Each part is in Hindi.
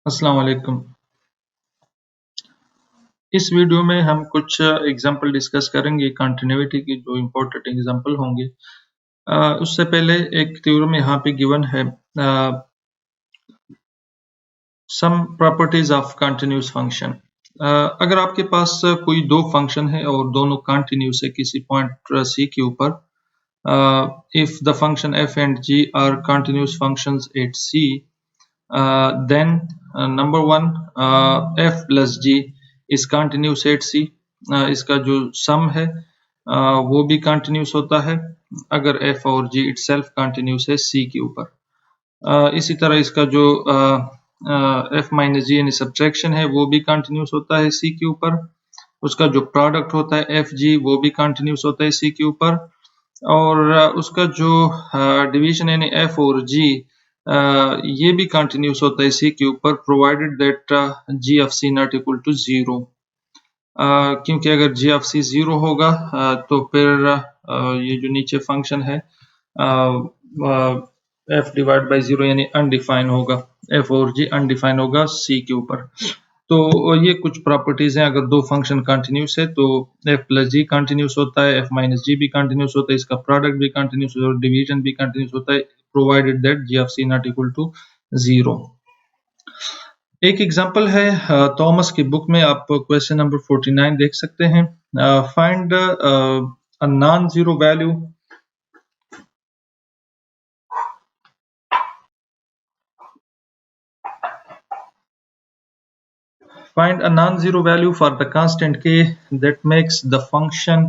अस्सलाम वालेकुम। इस वीडियो में हम कुछ एग्जांपल डिस्कस करेंगे कंटिन्यूटी की जो इम्पोर्टेंट एग्जांपल होंगे। उससे पहले एक थ्योरम यहाँ पे गिवन है, some properties of continuous function. अगर आपके पास कोई दो फंक्शन है और दोनों कंटिन्यूस है किसी पॉइंट सी के ऊपर, if the function f and g are continuous functions at c, then number one, f plus g is continuous at c। इसका जो सम है वो भी कंटिन्यूस होता है अगर f और g itself कंटिन्यूस है c के ऊपर। इसी तरह इसका जो f माइनस जी यानी सब्ट्रैक्शन है वो भी कंटिन्यूस होता है c के ऊपर। उसका जो प्रोडक्ट होता है एफ जी वो भी कंटिन्यूस होता है c के ऊपर। और उसका जो डिवीजन यानी f और g ये भी कंटिन्यूस होता है c के ऊपर, provided that g of c not equal to 0। क्योंकि अगर g ऑफ c 0 होगा तो फिर ये जो नीचे फंक्शन है f डिवाइड बाई 0 यानी अनडिफाइन होगा, f और g अनडिफाइन होगा c के ऊपर। तो ये कुछ प्रॉपर्टीज हैं। अगर दो फंक्शन कंटिन्यूस है तो f प्लस जी कंटिन्यूस होता है, f माइनस जी भी कंटिन्यूस होता है, इसका प्रोडक्ट भी कंटिन्यूस होता है और डिवीजन भी कंटिन्यूस होता है, provided that g of c not equal to 0। एक एग्जांपल है थॉमस की बुक में, आप क्वेश्चन नंबर 49 देख सकते हैं। Find a non zero value find a non-zero value for the constant k that makes the function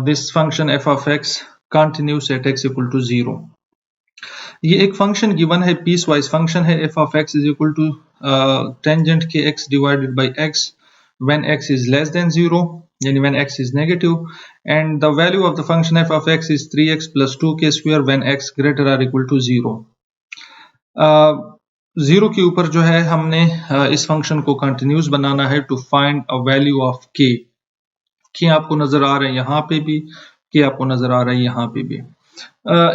this function f of x continuous at x equal to 0। ये एक फंक्शन गिवन है, पीस वाइज फंक्शन है, f of x is equal to tangent k x divided by x when x is less than 0 यानी when x is negative, and the value of the function f of x is 3x plus 2k square when x greater or equal to 0। Zero के ऊपर जो है हमने इस फंक्शन को कंटिन्यूस बनाना है to find a value of K आपको नजर आ रहे हैं यहाँ पे भी, के आपको नजर आ रहा है यहाँ पे भी।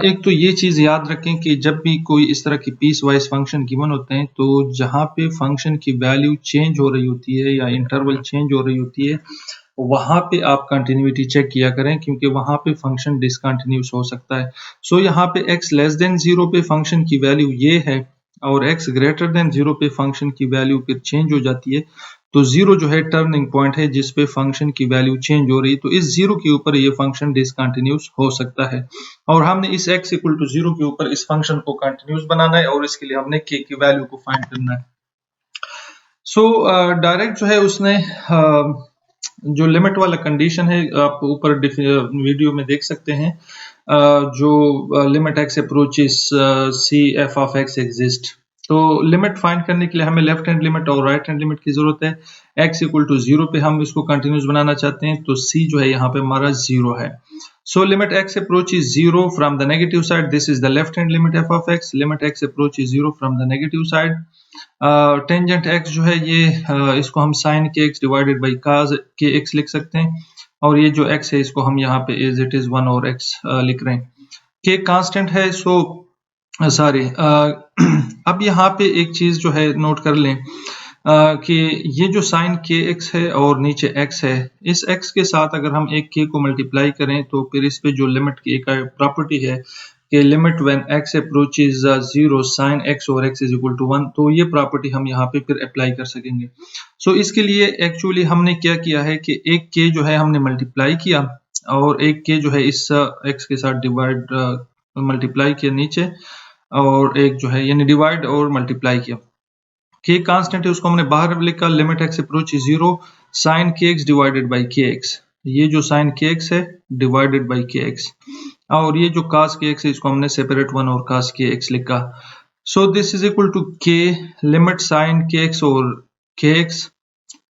एक तो ये चीज याद रखें कि जब भी कोई इस तरह की पीस वाइज फंक्शन गिवन होते हैं तो जहाँ पे फंक्शन की वैल्यू चेंज हो रही होती है या इंटरवल चेंज हो रही होती है वहां पे आप कंटिन्यूटी चेक किया करें, क्योंकि वहां पे फंक्शन डिसकंटिन्यूस हो सकता है। सो यहाँ पे x लेस देन 0 पे फंक्शन की वैल्यू ये है और x ग्रेटर देन 0 पे फंक्शन की वैल्यू फिर चेंज हो जाती है। तो 0 जो है टर्निंग पॉइंट है जिस पे फंक्शन की वैल्यू चेंज हो रही है, तो इस 0 के ऊपर ये फंक्शन डिसकंटिन्यूस हो सकता है और हमने इस x इक्वल टू 0 के ऊपर इस फंक्शन को कंटिन्यूस बनाना है और इसके लिए हमने k की वैल्यू को फाइंड करना है। सो डायरेक्ट जो है उसने जो लिमिट वाला कंडीशन है आप ऊपर वीडियो में देख सकते हैं, जो limit X approaches C F of X exist. तो लिमिट फाइंड करने के लिए हमें लेफ्ट हैंड लिमिट और राइट हैंड लिमिट की जरूरत है। x इक्वल टू 0 पे हम इसको कंटिन्यूस बनाना चाहते हैं तो c जो है यहाँ पे हमारा 0 है। So limit x approaches 0 from the negative side, this is the left hand limit f of x, limit x approaches 0 from the negative side। Tangent x जो है ये इसको हम sin के x डिवाइडेड बाई cos के x लिख सकते हैं और ये जो x है इसको हम यहाँ पे एज इट इज 1 और x लिख रहे हैं। k कांस्टेंट है, सो सॉरी अब यहाँ पे एक चीज जो है नोट कर लें कि ये जो साइन के एक्स है और नीचे x है, इस x के साथ अगर हम एक k को मल्टीप्लाई करें तो फिर इस पे जो लिमिट की एक प्रॉपर्टी है कि limit when x approaches 0 sine x और x इज इक्वल टू 1, तो ये प्रॉपर्टी हम यहाँ पे फिर अप्लाई कर सकेंगे। सो इसके लिए एक्चुअली हमने क्या किया है कि एक k जो है हमने मल्टीप्लाई किया और एक k जो है इस x के साथ डिवाइड मल्टीप्लाई किया नीचे, और एक जो है यानी डिवाइड और मल्टीप्लाई किया। k कांस्टेंट है उसको हमने बाहर लिखा, limit x approach 0 sine kx divided by kx, ये जो साइन kx है डिवाइडेड बाई kx, और ये जो cos kx है इसको हमने सेपरेट 1 और cos kx लिखा। So this is equal to k limit sine kx और kx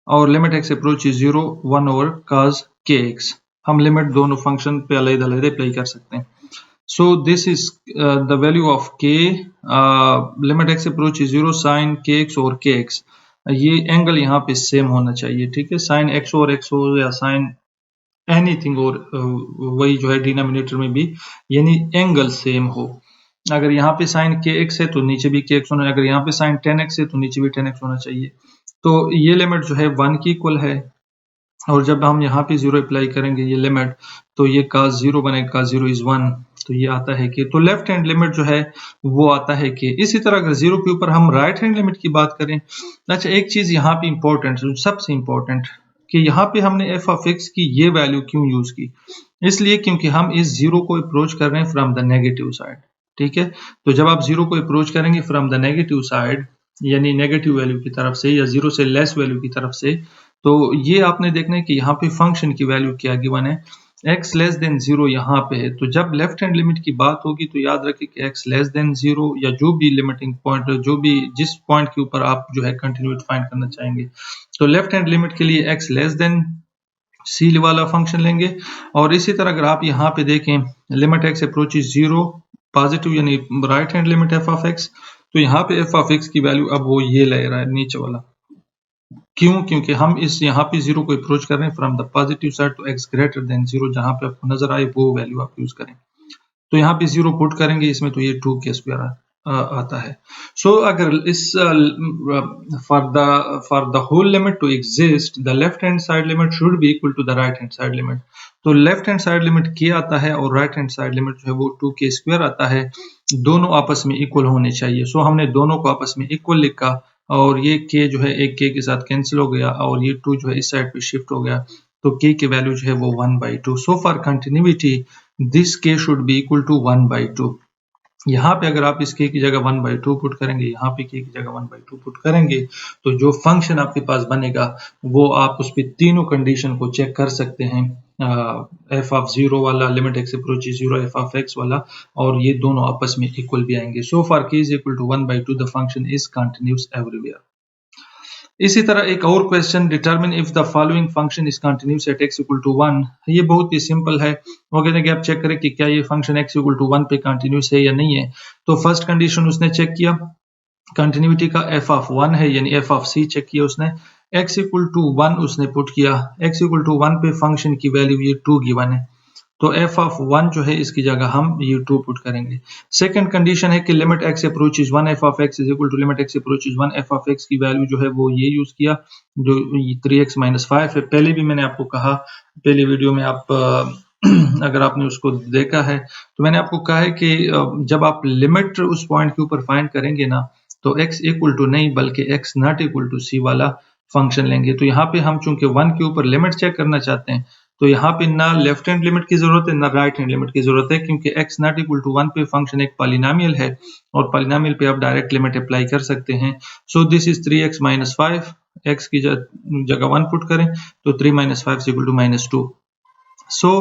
और लिमिट x अप्रोच 0 1 और cos kx। हम लिमिट दोनों फंक्शन पे अलग-अलग अप्लाई कर सकते हैं। So this is the value of k, limit x approach 0 sin kx और kx, ये एंगल यहाँ पे सेम होना चाहिए, ठीक है, साइन x और x हो या साइन एनीथिंग और वही जो है डिनोमिनेटर में भी यानी एंगल सेम हो। अगर यहाँ पे साइन kx है तो नीचे भी kx होना है, अगर यहाँ पे साइन 10x है तो नीचे भी 10x होना चाहिए। तो ये लिमिट जो है 1 की इक्वल है, और जब हम यहाँ पे 0 अप्लाई करेंगे ये लिमिट, तो ये cos 0 बनेगा, cos 0 इज 1, तो ये आता है कि, तो लेफ्ट हैंड लिमिट जो है वो आता है कि। इसी तरह अगर 0 के ऊपर हम राइट हैंड लिमिट की बात करें, अच्छा एक चीज यहाँ पे इंपॉर्टेंट, सबसे इंपॉर्टेंट, कि यहाँ पे हमने f ऑफ x की ये वैल्यू क्यों यूज की, इसलिए क्योंकि हम इस 0 को अप्रोच कर रहे हैं फ्रॉम द नेगेटिव साइड, ठीक है। तो जब आप 0 को अप्रोच करेंगे फ्रॉम द नेगेटिव साइड, यानी नेगेटिव वैल्यू की तरफ से या 0 से लेस वैल्यू की तरफ से, तो ये आपने देखना है कि यहाँ पे फंक्शन की वैल्यू क्या गिवन है, x लेस देन 0 यहाँ पे है। तो जब लेफ्ट हैंड लिमिट की बात होगी तो याद रखें कि x लेस देन 0 या जो भी लिमिटिंग पॉइंट, जो भी जिस पॉइंट के ऊपर आप जो है कंटिन्यूटी फाइंड करना चाहेंगे, तो लेफ्ट हैंड लिमिट के लिए x लेस देन c वाला फंक्शन लेंगे। और इसी तरह अगर आप यहाँ पे देखें लिमिट x अप्रोचेस 0 पॉजिटिव यानी right hand limit f of x, तो यहाँ पे f ऑफ x की वैल्यू अब वो ये ले रहा है नीचे वाला, क्यों, क्योंकि हम इस यहाँ पे 0 को अप्रोच कर रहे हैं फ्रॉम द पॉजिटिव साइड, तो x ग्रेटर देन 0 जहाँ पे आपको नजर आए वो वैल्यू आप यूज करें। तो यहाँ पे 0 पुट करेंगे इसमें, तो ये 2 के स्क्वायर आता है। सो अगर इस for the whole limit to exist the left hand side limit should be equal to the right hand side limit. तो left hand side limit k आता है और राइट हैंड साइड लिमिट जो है वो 2 के स्क्वायर आता है, दोनों आपस में इक्वल होने चाहिए। सो हमने दोनों को आपस में इक्वल लिखा, और ये k जो है एक k के साथ कैंसिल हो गया, और ये 2 जो है इस साइड पे शिफ्ट हो गया, तो k की वैल्यू जो है वो 1/2। So for continuity this k should be equal to 1/2। यहाँ पे अगर आप इस k की जगह 1/2 पुट करेंगे, यहाँ पे k की जगह 1/2 पुट करेंगे, तो जो फंक्शन आपके पास बनेगा वो आप उस पे तीनों कंडीशन को चेक कर सकते हैं, f ऑफ 0 वाला, limit x approaches 0, f of x वाला, और ये दोनों आपस में इक्वल भी आएंगे। So for k is equal to 1/2 the function is continuous everywhere. इसी तरह एक और question, determine if the following function is continuous at x equal to 1। ये बहुत ही सिंपल है, वो कहते हैं कि आप चेक करें कि क्या ये फंक्शन x इक्वल टू 1 पे कंटिन्यूअस है या नहीं है। तो फर्स्ट कंडीशन उसने चेक किया, कंटिन्यूटी का f ऑफ 1 है, यानी f ऑफ c चेक किया उसने, x इक्वल टू 1 उसने पुट किया, x इक्वल टू 1 पे फंक्शन की वैल्यू ये 2 गिवन है, तो f ऑफ 1 जो है इसकी जगह हम ये 2 पुट करेंगे। सेकंड कंडीशन है कि limit x approaches 1 f of x is equal to limit x approaches 1 f of x की वैल्यू जो है वो ये यूज किया, जो 3x माइनस 5 है। पहले भी मैंने आपको कहा, पहली वीडियो में आप अगर आपने उसको देखा है तो मैंने आपको कहा है कि जब आप लिमिट उस पॉइंट के ऊपर फाइंड करेंगे ना, तो x इक्वल टू नहीं बल्कि x not equal to c वाला फंक्शन लेंगे। तो यहाँ पे हम चूंकि 1 के ऊपर लिमिट चेक करना चाहते हैं, तो यहाँ पे ना लेफ्ट हैंड लिमिट की जरूरत है ना राइट हैंड लिमिट की जरूरत है, क्योंकि x नॉट इक्वल टू 1 पे फंक्शन एक पॉलिनोमियल है, और पॉलिनोमियल पे आप डायरेक्ट लिमिट अप्लाई कर सकते हैं। सो this is 3x minus 5, x की जगह 1 पुट करें तो 3 माइनस 5 इक्वल टू माइनस 2। सो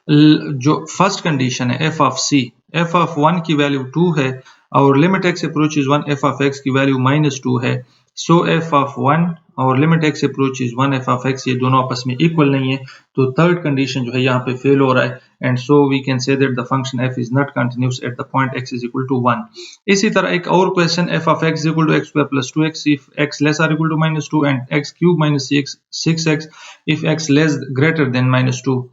जो फर्स्ट कंडीशन है f of c, f of 1 की वैल्यू 2 है, और limit x approaches 1 f of x की वैल्यू माइनस 2 है। सो f ऑफ 1 और limit x approaches 1 f of x ये दोनों आपस में इक्वल नहीं है, तो थर्ड कंडीशन जो है यहाँ पे फेल हो रहा है, and so we can say that the function f is not continuous at the point x is equal to 1। इसी तरह एक और question, f of x is equal to x square plus 2x if x less or equal to minus 2 and x cube minus 6x if x less greater than minus 2।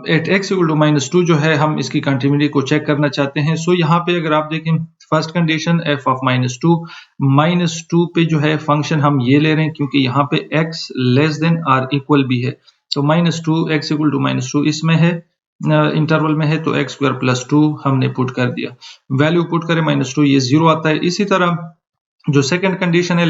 At x equal to minus 2 जो है हम इसकी कंटिन्यूटी को चेक करना चाहते हैं। सो यहाँ पे अगर आप देखें first condition f of minus 2 पे जो है फंक्शन हम ये ले रहे हैं, क्योंकि यहाँ पे x less than or equal भी है, तो minus 2 x equal to minus 2 इसमें है, इंटरवल में है, तो x स्क्वायर प्लस 2 हमने पुट कर दिया, वैल्यू पुट करें माइनस 2 ये 0 आता है। इसी तरह जो सेकंड कंडीशन है,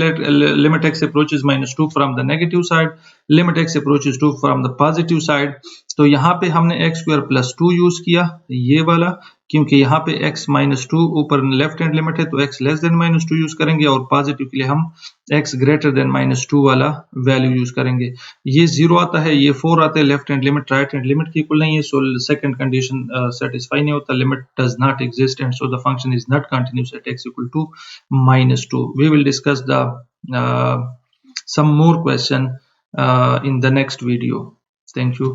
limit x approaches minus 2 from the negative side, limit x approaches 2 from the positive side, तो यहाँ पे हमने x स्क्वायर प्लस 2 यूज किया ये वाला, क्योंकि यहाँ पे x माइनस 2 ऊपर लेफ्ट हैंड लिमिट है, तो x less then minus 2 use करेंगे, और पॉजिटिव के लिए हम x ग्रेटर देन माइनस 2 वाला वैल्यू यूज करेंगे। ये 0 आता है, ये 4 आता है, left hand limit right hand limit की इक्वल नहीं है, सो सेकंड कंडीशन सेटिस्फाई नहीं होता, limit does not exist and so the function is not continuous at x equal to minus 2. We will discuss the some more question in the next video. Thank you.